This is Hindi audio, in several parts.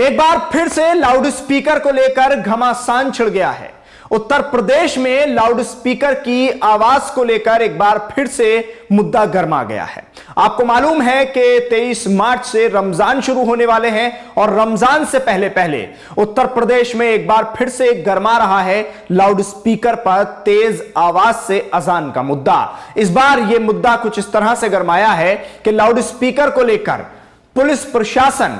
एक बार फिर से लाउड स्पीकर को लेकर घमासान छिड़ गया है। उत्तर प्रदेश में लाउड स्पीकर की आवाज को लेकर एक बार फिर से मुद्दा गर्मा गया है। आपको मालूम है कि 23 मार्च से रमजान शुरू होने वाले हैं और रमजान से पहले पहले उत्तर प्रदेश में एक बार फिर से गर्मा रहा है लाउड स्पीकर पर तेज आवाज से अजान का मुद्दा। इस बार यह मुद्दा कुछ इस तरह से गर्माया है कि लाउड स्पीकर को लेकर पुलिस प्रशासन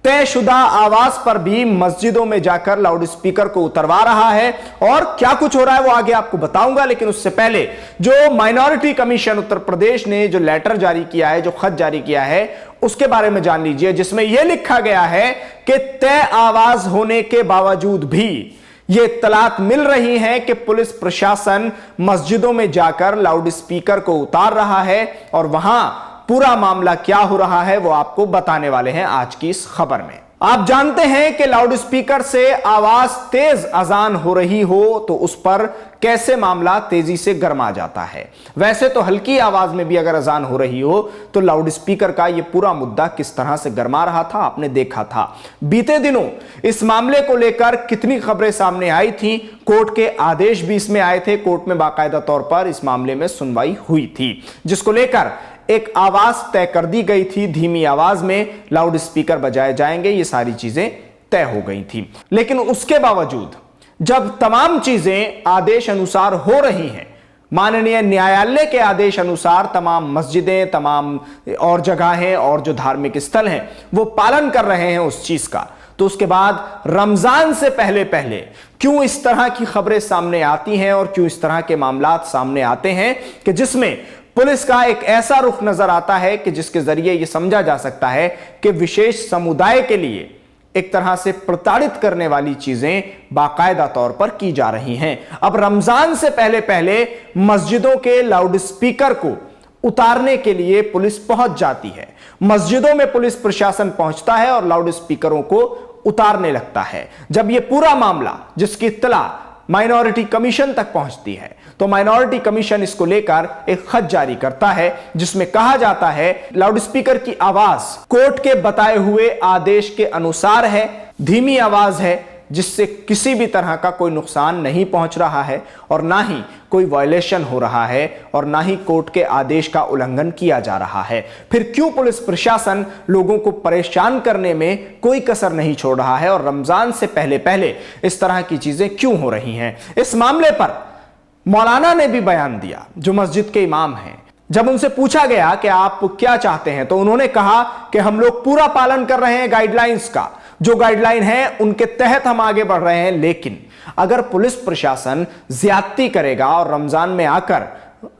तयशुदा आवाज पर भी मस्जिदों में जाकर लाउड स्पीकर को उतरवा रहा है और क्या कुछ हो रहा है वो आगे आपको बताऊंगा। लेकिन उससे पहले जो माइनॉरिटी कमीशन उत्तर प्रदेश ने जो लेटर जारी किया है, जो खत जारी किया है, उसके बारे में जान लीजिए, जिसमें यह लिखा गया है कि तय आवाज होने के बावजूद भी ये इत्तलात मिल रही है कि पुलिस प्रशासन मस्जिदों में जाकर लाउड स्पीकर को उतार रहा है और वहां पूरा मामला क्या हो रहा है वो आपको बताने वाले हैं आज की इस खबर में। आप जानते हैं कि लाउड स्पीकर से आवाज तेज अजान हो रही हो तो उस पर कैसे मामला तेजी से गर्मा जाता है। वैसे तो हल्की आवाज में भी अगर अजान हो रही हो तो लाउड स्पीकर का यह पूरा मुद्दा किस तरह से गर्मा रहा था आपने देखा था। बीते दिनों इस मामले को लेकर कितनी खबरें सामने आई थी, कोर्ट के आदेश भी इसमें आए थे, कोर्ट में बाकायदा तौर पर इस मामले में सुनवाई हुई थी, जिसको लेकर एक आवाज तय कर दी गई थी, धीमी आवाज में लाउड स्पीकर बजाए जाएंगे, ये सारी चीजें तय हो गई थी। लेकिन उसके बावजूद जब तमाम चीजें आदेश अनुसार हो रही हैं, माननीय न्यायालय के आदेश अनुसार तमाम मस्जिदें, तमाम और जगहें और जो धार्मिक स्थल हैं वो पालन कर रहे हैं उस चीज का, तो उसके बाद रमजान से पहले पहले क्यों इस तरह की खबरें सामने आती हैं और क्यों इस तरह के मामलात सामने आते हैं कि जिसमें पुलिस का एक ऐसा रुख नजर आता है कि जिसके जरिए यह समझा जा सकता है कि विशेष समुदाय के लिए एक तरह से प्रताड़ित करने वाली चीजें बाकायदा तौर पर की जा रही हैं। अब रमजान से पहले पहले मस्जिदों के लाउड स्पीकर को उतारने के लिए पुलिस पहुंच जाती है, मस्जिदों में पुलिस प्रशासन पहुंचता है और लाउड स्पीकरों को उतारने लगता है। जब यह पूरा मामला जिसकी इत्तला माइनॉरिटी कमीशन तक पहुंचती है तो माइनॉरिटी कमीशन इसको लेकर एक खत जारी करता है जिसमें कहा जाता है लाउड स्पीकर की आवाज कोर्ट के बताए हुए आदेश के अनुसार है, धीमी आवाज है, जिससे किसी भी तरह का कोई नुकसान नहीं पहुंच रहा है और ना ही कोई वायलेशन हो रहा है और ना ही कोर्ट के आदेश का उल्लंघन किया जा रहा है। फिर क्यों पुलिस प्रशासन लोगों को परेशान करने में कोई कसर नहीं छोड़ रहा है और रमजान से पहले पहले इस तरह की चीजें क्यों हो रही हैं। इस मामले पर मौलाना ने भी बयान दिया, जो मस्जिद के इमाम हैं। जब उनसे पूछा गया कि आप क्या चाहते हैं तो उन्होंने कहा कि हम लोग पूरा पालन कर रहे हैं गाइडलाइंस का, जो गाइडलाइन है उनके तहत हम आगे बढ़ रहे हैं। लेकिन अगर पुलिस प्रशासन ज्यादती करेगा और रमजान में आकर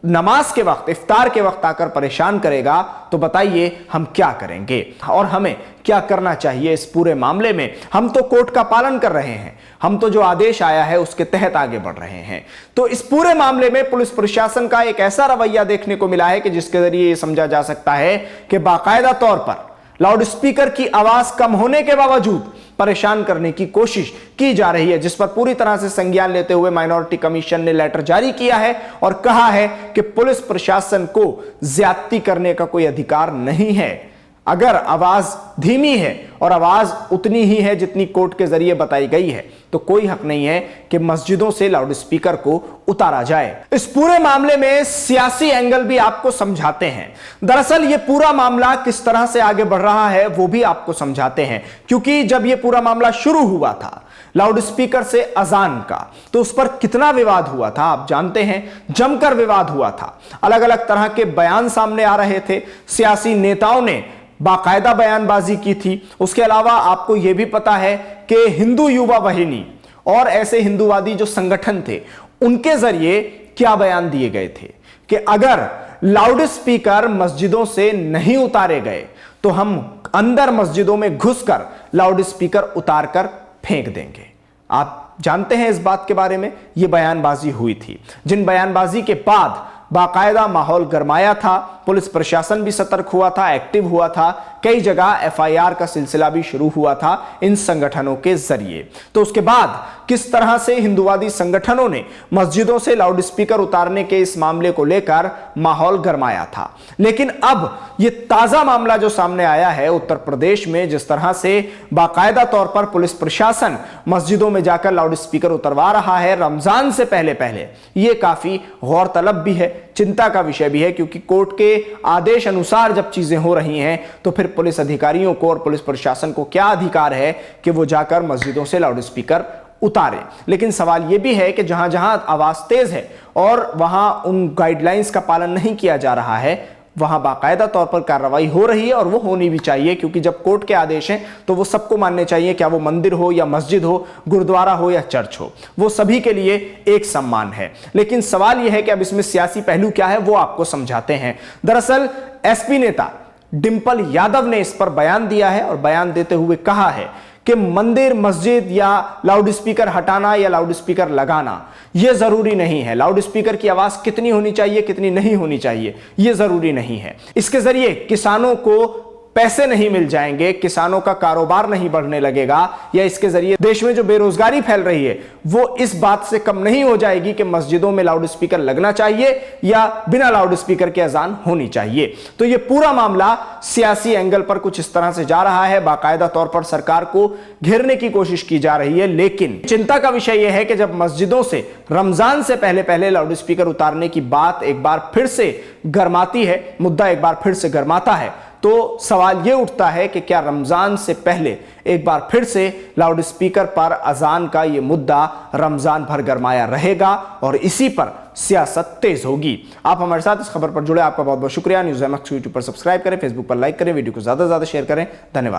नमाज के वक्त, इफ्तार के वक्त आकर परेशान करेगा तो बताइए हम क्या करेंगे और हमें क्या करना चाहिए इस पूरे मामले में। हम तो कोर्ट का पालन कर रहे हैं, हम तो जो आदेश आया है उसके तहत आगे बढ़ रहे हैं। तो इस पूरे मामले में पुलिस प्रशासन का एक ऐसा रवैया देखने को मिला है कि जिसके जरिए यह समझा जा सकता है कि बाकायदा तौर पर लाउड स्पीकर की आवाज कम होने के बावजूद परेशान करने की कोशिश की जा रही है, जिस पर पूरी तरह से संज्ञान लेते हुए माइनॉरिटी कमीशन ने लेटर जारी किया है और कहा है कि पुलिस प्रशासन को ज्यादती करने का कोई अधिकार नहीं है। अगर आवाज धीमी है और आवाज उतनी ही है जितनी कोर्ट के जरिए बताई गई है तो कोई हक नहीं है कि मस्जिदों से लाउड स्पीकर को उतारा जाए। इस पूरे मामले में सियासी एंगल भी आपको समझाते हैं। दरअसल ये पूरा मामला किस तरह से आगे बढ़ रहा है वो भी आपको समझाते हैं, क्योंकि जब ये पूरा मामला शुरू हुआ था लाउड स्पीकर से अजान का तो उस पर कितना विवाद हुआ था आप जानते हैं, जमकर विवाद हुआ था। अलग अलग तरह के बयान सामने आ रहे थे, सियासी नेताओं ने बाकायदा बयानबाजी की थी। उसके अलावा आपको यह भी पता है कि हिंदू युवा वाहिनी और ऐसे हिंदूवादी जो संगठन थे उनके जरिए क्या बयान दिए गए थे कि अगर लाउड स्पीकर मस्जिदों से नहीं उतारे गए तो हम अंदर मस्जिदों में घुसकर लाउड स्पीकर उतारकर फेंक देंगे। आप जानते हैं इस बात के बारे में, यह बयानबाजी हुई थी, जिन बयानबाजी के बाद बाकायदा माहौल गरमाया था, पुलिस प्रशासन भी सतर्क हुआ था, एक्टिव हुआ था, कई जगह एफआईआर का सिलसिला भी शुरू हुआ था इन संगठनों के जरिए। तो उसके बाद किस तरह से हिंदुवादी संगठनों ने मस्जिदों से लाउड स्पीकर उतारने के इस मामले को लेकर माहौल गरमाया था। लेकिन अब यह ताजा मामला जो सामने आया है उत्तर प्रदेश में, जिस तरह से बाकायदा तौर पर पुलिस प्रशासन मस्जिदों में जाकर लाउड स्पीकर उतरवा रहा है रमजान से पहले पहले, यह काफी गौरतलब भी है, चिंता का विषय भी है, क्योंकि कोर्ट के आदेश अनुसार जब चीजें हो रही हैं तो फिर पुलिस अधिकारियों को और पुलिस प्रशासन को क्या अधिकार है कि वो जाकर मस्जिदों से लाउड स्पीकर उतारे। लेकिन सवाल यह भी है कि जहां जहां आवाज तेज है और वहां उन गाइडलाइंस का पालन नहीं किया जा रहा है, वहां बाकायदा तौर पर कार्रवाई हो रही है और वो होनी भी चाहिए, क्योंकि जब कोर्ट के आदेश हैं तो वो सबको मानने चाहिए, क्या वो मंदिर हो या मस्जिद हो, गुरुद्वारा हो या चर्च हो, वो सभी के लिए एक सम्मान है। लेकिन सवाल यह है कि अब इसमें सियासी पहलू क्या है वो आपको समझाते हैं। दरअसल एसपी नेता डिंपल यादव ने इस पर बयान दिया है और बयान देते हुए कहा है कि मंदिर, मस्जिद या लाउड स्पीकर हटाना या लाउड स्पीकर लगाना यह जरूरी नहीं है। लाउड स्पीकर की आवाज कितनी होनी चाहिए, कितनी नहीं होनी चाहिए, यह जरूरी नहीं है। इसके जरिए किसानों को पैसे नहीं मिल जाएंगे, किसानों का कारोबार नहीं बढ़ने लगेगा, या इसके जरिए देश में जो बेरोजगारी फैल रही है वो इस बात से कम नहीं हो जाएगी कि मस्जिदों में लाउड स्पीकर लगना चाहिए या बिना लाउड स्पीकर के अजान होनी चाहिए। तो ये पूरा मामला सियासी एंगल पर कुछ इस तरह से जा रहा है, बाकायदा तौर पर सरकार को घेरने की कोशिश की जा रही है। लेकिन चिंता का विषय यह है कि जब मस्जिदों से रमजान से पहले पहले लाउड स्पीकर उतारने की बात एक बार फिर से गरमाती है, मुद्दा एक बार फिर से गरमाता है, तो सवाल यह उठता है कि क्या रमजान से पहले एक बार फिर से लाउड स्पीकर पर अजान का यह मुद्दा रमजान भर गरमाया रहेगा और इसी पर सियासत तेज होगी। आप हमारे साथ इस खबर पर जुड़े, आपका बहुत बहुत शुक्रिया। न्यूज़ एमएक्स यूट्यूब पर सब्सक्राइब करें, फेसबुक पर लाइक करें, वीडियो को ज्यादा से ज्यादा शेयर करें। धन्यवाद।